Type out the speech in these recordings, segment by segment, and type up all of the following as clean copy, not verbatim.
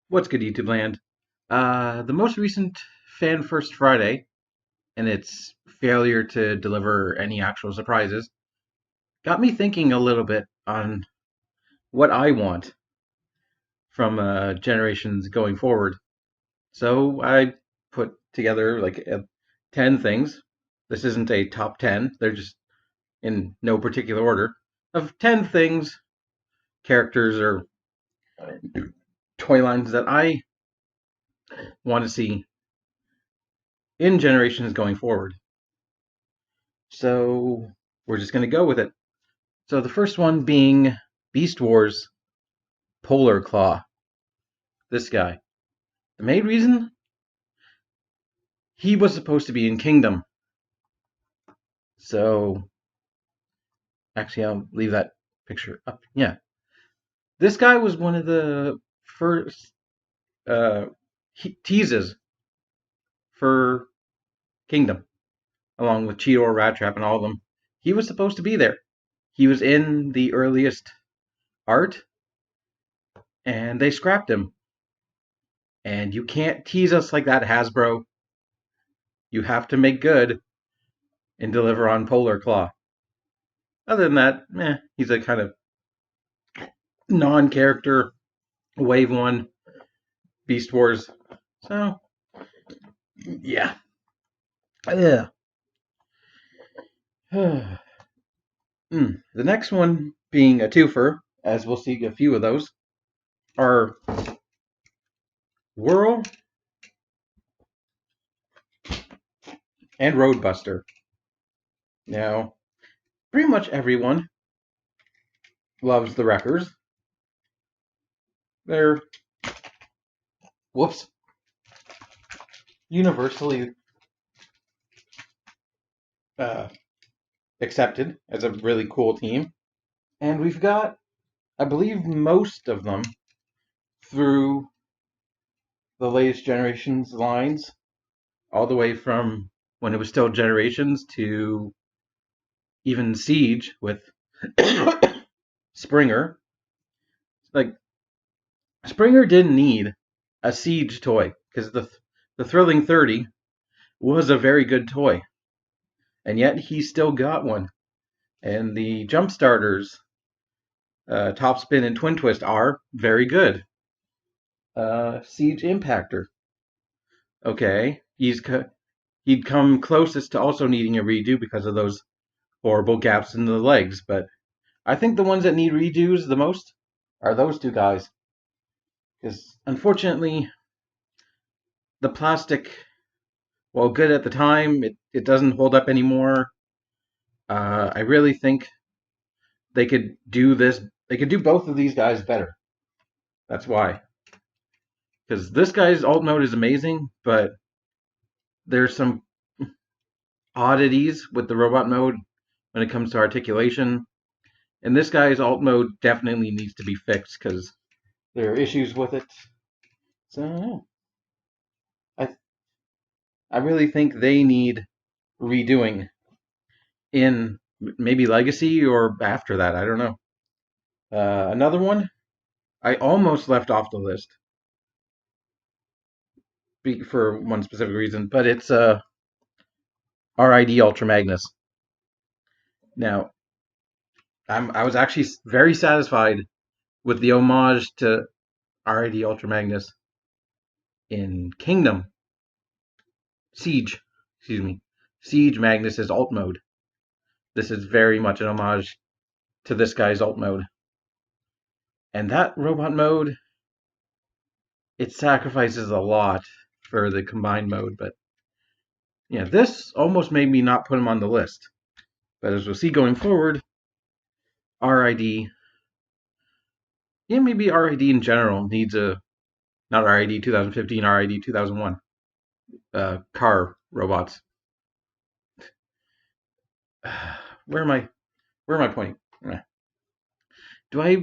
What's good, YouTube land? The most recent Fan First Friday and its failure to deliver any actual surprises got me thinking a little bit on what I want from generations going forward. So I put together like 10 things. This isn't a top 10, they're just in no particular order of 10 things, characters, or toy lines that I want to see in generations going forward. So we're just going to go with it. So the first one being Beast Wars Polar Claw. This guy. The main reason he was supposed to be in Kingdom. So actually, I'll leave that picture up. Yeah, this guy was one of the first uh, teases for Kingdom, along with Cheetor, Rat Trap, and all of them. He was supposed to be there. He was in the earliest art, and they scrapped him. And you can't tease us like that, Hasbro. You have to make good and deliver on Polar Claw. Other than that, he's a kind of non-character Wave 1 Beast Wars. So, yeah. Yeah. The next one being a twofer, as we'll see a few of those, are Whirl and Roadbuster. Now, pretty much everyone loves the Wreckers. They're, whoops, universally uh, accepted as a really cool team. And we've got, I believe, most of them through the latest Generations lines, all the way from when it was still Generations to even Siege with Springer. Like, Springer didn't need a Siege toy because the Thrilling 30 was a very good toy, and yet he still got one. And the Jump Starters, Top Spin and Twin Twist, are very good. Siege Impactor, okay, he'd come closest to also needing a redo because of those horrible gaps in the legs, but I think the ones that need redos the most are those two guys. Because unfortunately, the plastic, while good at the time, it doesn't hold up anymore. I really think they could do this. They could do both of these guys better. That's why. Because this guy's alt mode is amazing, but there's some oddities with the robot mode when it comes to articulation. And this guy's alt mode definitely needs to be fixed because there are issues with it. So I I really think they need redoing in maybe Legacy or after that. I don't know. Another one I almost left off the list for one specific reason, but it's RID Ultra Magnus. Now, I was actually very satisfied with the homage to RID Ultra Magnus in Kingdom Siege. Excuse me, Siege Magnus's alt mode. This is very much an homage to this guy's alt mode. And that robot mode, it sacrifices a lot for the combined mode, but yeah, this almost made me not put him on the list. But as we'll see going forward, RID, yeah, maybe RID in general needs a, not RID 2015, RID 2001, car robots. Where am I? Where am I pointing? Do I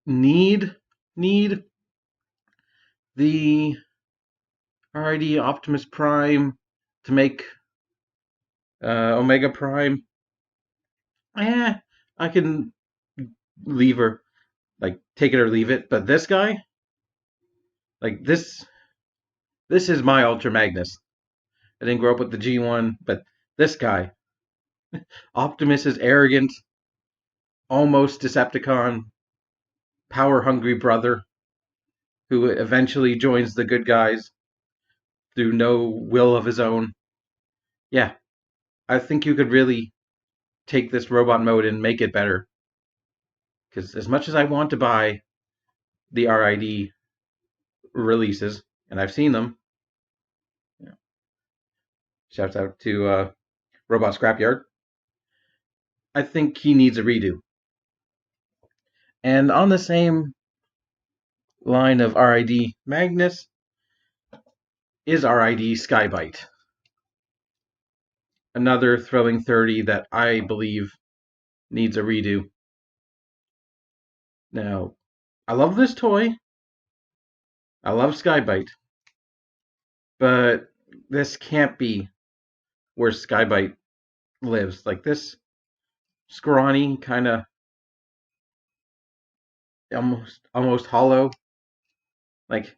need the RID Optimus Prime to make Omega Prime? I can leave her, like, take it or leave it. But this guy, Like this is my Ultra Magnus. I didn't grow up with the G1, but this guy, Optimus is arrogant, almost Decepticon, power hungry brother who eventually joins the good guys through no will of his own. Yeah, I think you could really take this robot mode and make it better. Because as much as I want to buy the RID releases, and I've seen them, yeah, shouts out to Robot Scrapyard, I think he needs a redo. And on the same line of RID Magnus is RID Skybite. Another thrilling 30 that I believe needs a redo. Now, I love this toy. I love Skybite. But this can't be where Skybite lives. Like this scrawny, kind of almost hollow. Like,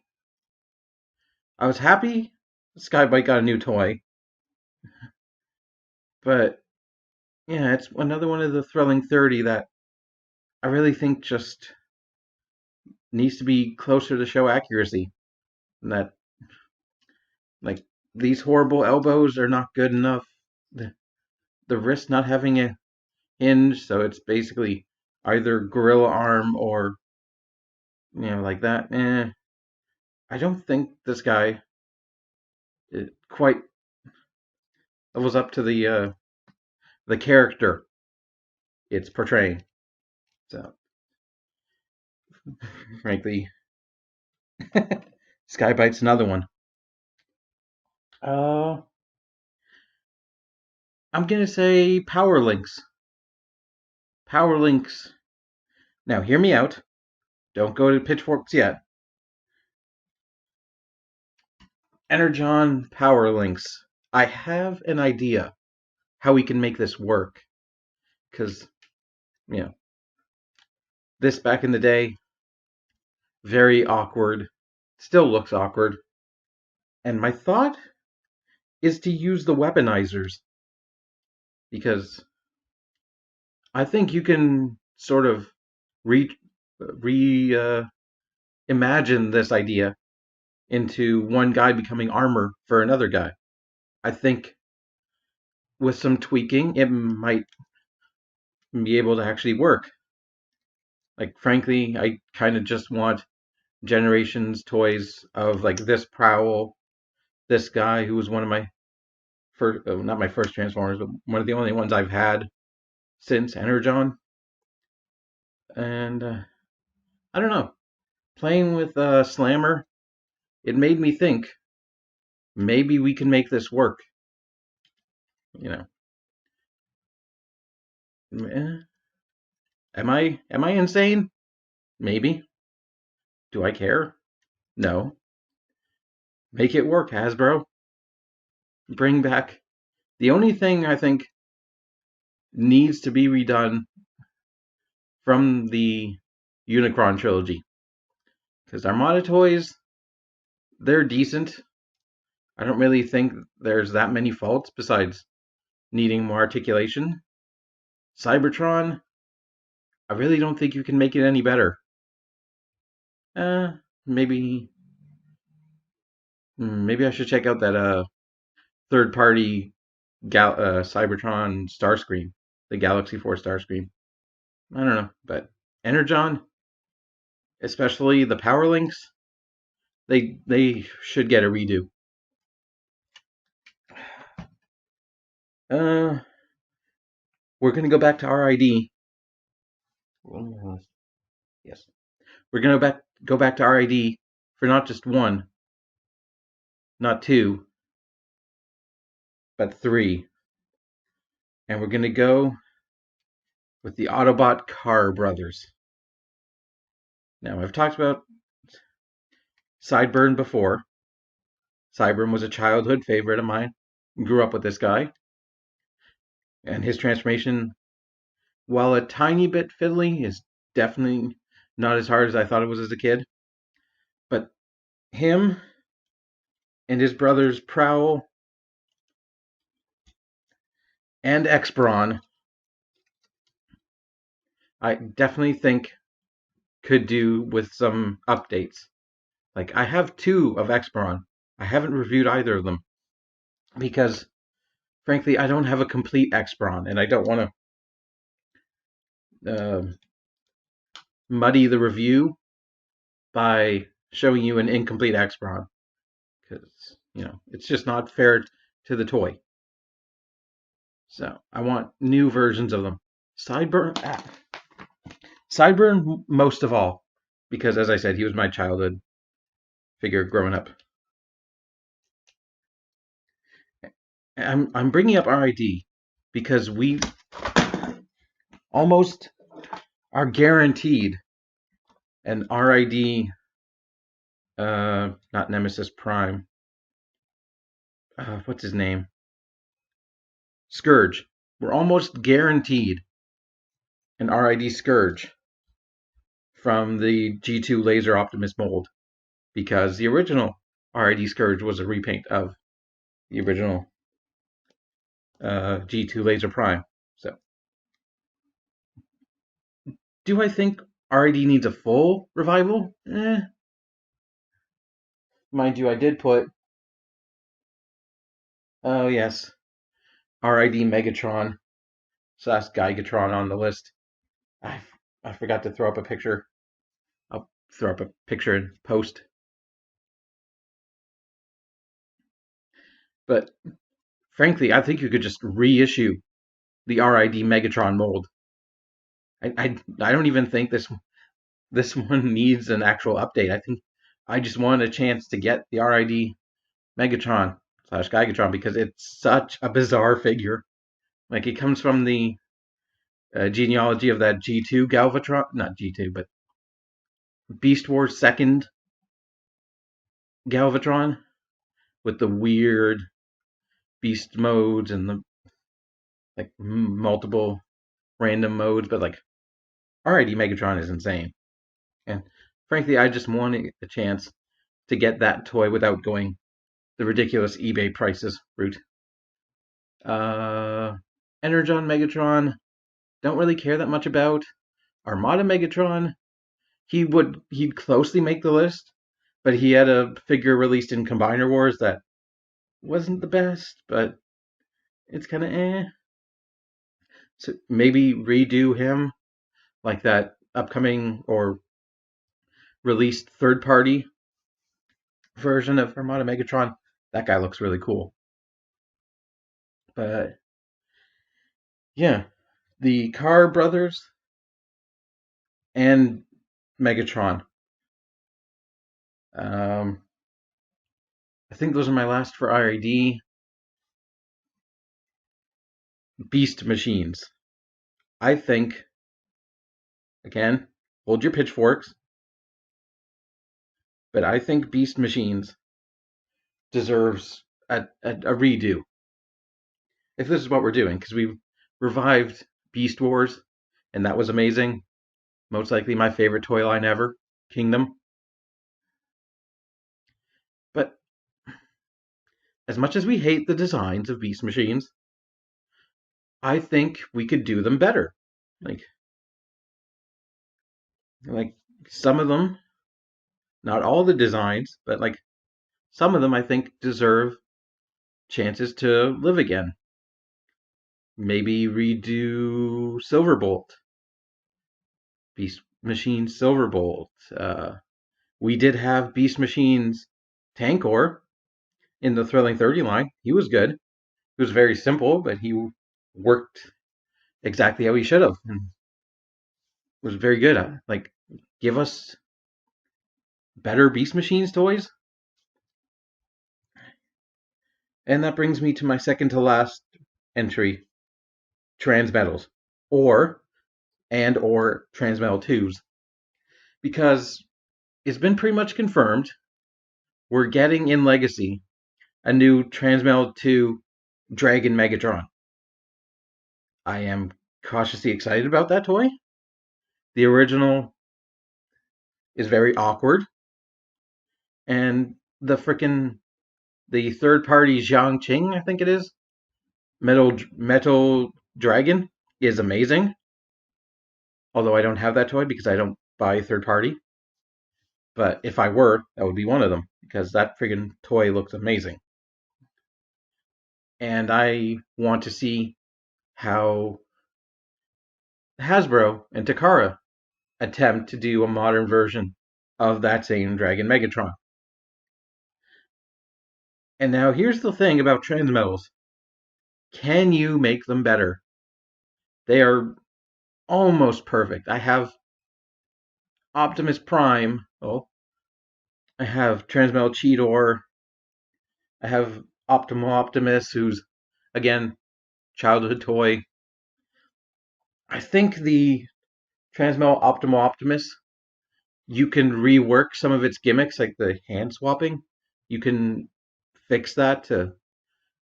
I was happy Skybite got a new toy. But yeah, it's another one of the thrilling 30 that I really think just needs to be closer to show accuracy. And that, like, these horrible elbows are not good enough. The wrist not having a hinge, so it's basically either gorilla arm or, like that. I don't think this guy quite lives up to the character it's portraying. So, frankly, Skybite's another one. I'm gonna say Powerlinks. Powerlinks. Now, hear me out. Don't go to pitchforks yet. Energon Powerlinks. I have an idea how we can make this work. Because, this back in the day, very awkward. Still looks awkward. And my thought is to use the weaponizers. Because I think you can sort of imagine this idea into one guy becoming armor for another guy. I think with some tweaking, it might be able to actually work. Like, frankly, I kind of just want Generations toys of like this Prowl, this guy who was one of my first, not my first Transformers, but one of the only ones I've had since Energon. And I don't know, playing with Slammer, it made me think maybe we can make this work. Am I insane? Maybe. Do I care? No. Make it work, Hasbro. Bring back. The only thing I think needs to be redone from the Unicron trilogy, because Armada toys, they're decent. I don't really think there's that many faults besides needing more articulation. Cybertron, I really don't think you can make it any better. Maybe I should check out that third-party Cybertron Starscream, the Galaxy 4 Starscream. I don't know, but Energon, especially the Powerlinks, they should get a redo. We're gonna go back to RID. Yes, we're gonna go back to RID for not just one, not two, but three, and we're gonna go with the Autobot Car Brothers. Now, I've talked about Sideburn before. Sideburn was a childhood favorite of mine. Grew up with this guy, and his transformation, while a tiny bit fiddly, is definitely not as hard as I thought it was as a kid. But him and his brothers Prowl and X-Brawn, I definitely think could do with some updates. Like, I have 2 of X-Brawn. I haven't reviewed either of them because, frankly, I don't have a complete X-Brawn, and I don't want to muddy the review by showing you an incomplete X-Brawn, because, it's just not fair to the toy. So I want new versions of them. Sideburn most of all, because, as I said, he was my childhood figure growing up. I'm bringing up RID because we almost are guaranteed an RID, not Nemesis Prime. What's his name? Scourge. We're almost guaranteed an RID Scourge from the G2 Laser Optimus mold, because the original RID Scourge was a repaint of the original G2 Laser Prime. So, do I think RID needs a full revival? Mind you, I did put, oh yes, RID Megatron / Gigatron on the list. I forgot to throw up a picture. I'll throw up a picture and post. But frankly, I think you could just reissue the RID Megatron mold. I don't even think this one needs an actual update. I think I just wanted a chance to get the RID Megatron / Gigatron because it's such a bizarre figure. Like, it comes from the genealogy of that G2 Galvatron, not G2, but Beast Wars 2nd Galvatron, with the weird beast modes and the multiple random modes. But RID Megatron is insane, and frankly, I just wanted a chance to get that toy without going the ridiculous eBay prices route. Energon Megatron, don't really care that much about. Armada Megatron, he'd closely make the list, but he had a figure released in Combiner Wars that wasn't the best, but it's kind of eh. So maybe redo him like that upcoming or released third-party version of Armada Megatron. That guy looks really cool. But yeah, the Carr brothers and Megatron. I think those are my last for RID. Beast Machines. I think, again, hold your pitchforks, but I think Beast Machines deserves a redo. If this is what we're doing, because we've revived Beast Wars, and that was amazing. Most likely my favorite toy line ever, Kingdom. But as much as we hate the designs of Beast Machines, I think we could do them better. Like some of them, not all the designs, but some of them I think deserve chances to live again. Maybe redo Silverbolt, Beast Machine Silverbolt. We did have Beast Machines Tankor in the Thrilling 30 line. He was good. It was very simple, but he worked exactly how he should have, and was very good. Give us better Beast Machines toys. And that brings me to my second to last entry, Transmetals, or Transmetal 2s, because it's been pretty much confirmed we're getting in Legacy a new Transmetal 2 Dragon Megatron. I am cautiously excited about that toy. The original is very awkward, And the third party Jiangqing, I think it is, Metal Dragon is amazing. Although I don't have that toy because I don't buy third party. But if I were, that would be one of them because that friggin' toy looks amazing. And I want to see how Hasbro and Takara attempt to do a modern version of that same Dragon Megatron. And now here's the thing about Transmetals. Can you make them better? They are almost perfect. I have Optimus Prime. Oh, I have Transmetal Cheetor. I have Optimus, who's, again, childhood toy. I think the Transmetal Optimus, you can rework some of its gimmicks, like the hand swapping. You can fix that to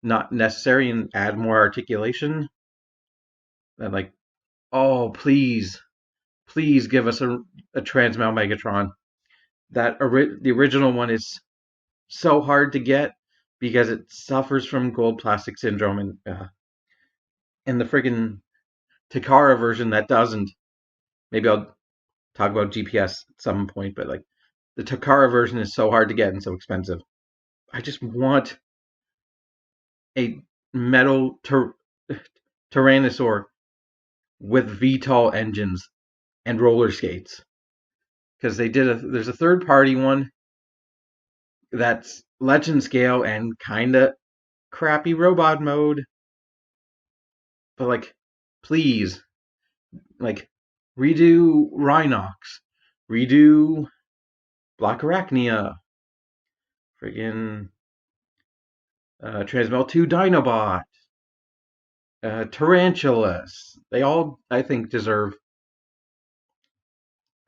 not necessary and add more articulation. And like, oh, please give us a Transmetal Megatron. The original one is so hard to get because it suffers from gold plastic syndrome, and the friggin' Takara version that doesn't. Maybe I'll talk about GPS at some point, but like the Takara version is so hard to get and so expensive. I just want a metal Tyrannosaur with VTOL engines and roller skates, because there's a third party one that's legend scale and kind of crappy robot mode, but like, please, like, redo Rhinox, redo Black Arachnia, friggin' Transmel 2 Dinobot, Tarantulas. They all, I think, deserve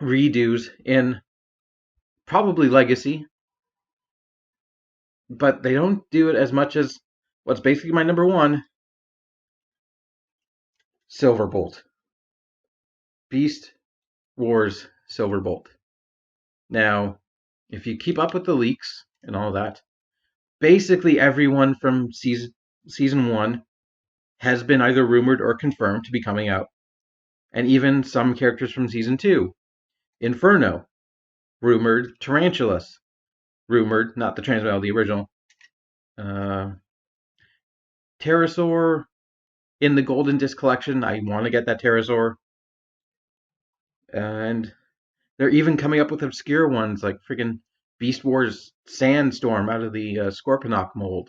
redos in probably Legacy, but they don't do it as much as what's basically my number one, Silverbolt. Beast Wars Silverbolt. Now, if you keep up with the leaks and all that, basically everyone from season 1 has been either rumored or confirmed to be coming out. And even some characters from season 2. Inferno, rumored. Tarantulas, rumored. Not the Transmetal, the original. Pterosaur in the Golden Disc collection. I want to get that Pterosaur. And they're even coming up with obscure ones like friggin' Beast Wars Sandstorm out of the Scorponok mold.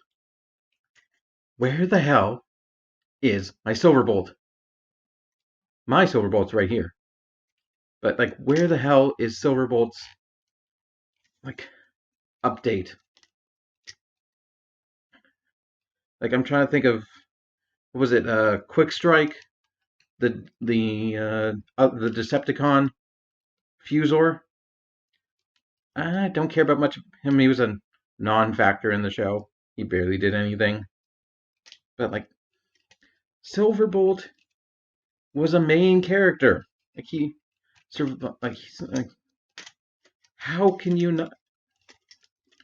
Where the hell is my Silverbolt? My Silverbolt's right here. But like, where the hell is Silverbolt's like update? Like, I'm trying to think of, what was it? Quick Strike, the Decepticon Fusor. I don't care about much of him. He was a non-factor in the show. He barely did anything. But like, Silverbolt was a main character. Like, he sort of like, how can you not?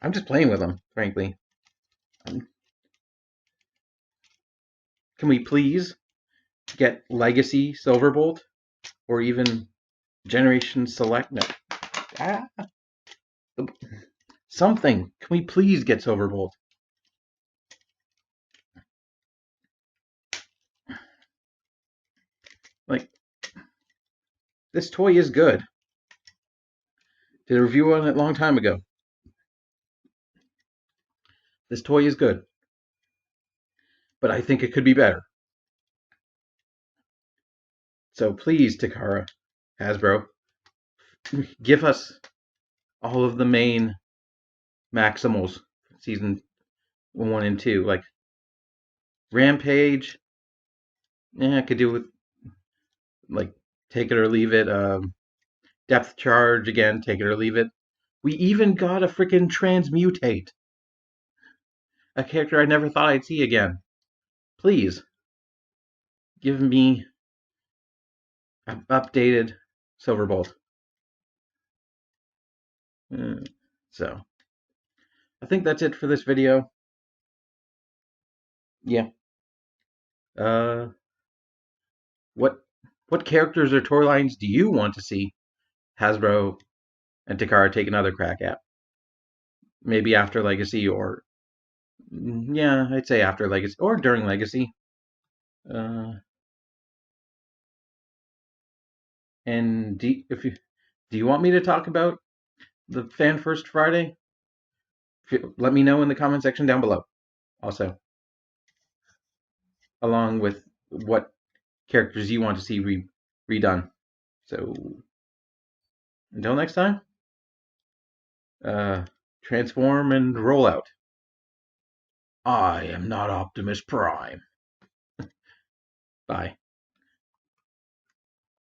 I'm just playing with him, frankly. Can we please get Legacy Silverbolt or even Generation Select? No. Ah, something. Can we please get Silverbolt? Like, this toy is good. Did a review on it a long time ago. This toy is good. But I think it could be better. So please, Takara, Hasbro, give us all of the main Maximals, season 1 and 2. Like, Rampage, I could do with, like, take it or leave it. Depth Charge, again, take it or leave it. We even got a freaking Transmutate. A character I never thought I'd see again. Please, give me an updated Silverbolt. So, I think that's it for this video. Yeah. Uh, what characters or toy lines do you want to see Hasbro and Takara take another crack at? Maybe after Legacy, or yeah, I'd say after Legacy or during Legacy. Uh, and do you want me to talk about the Fan First Friday? Let me know in the comment section down below. Also, along with what characters you want to see redone. So until next time, transform and roll out. I am not Optimus Prime. Bye.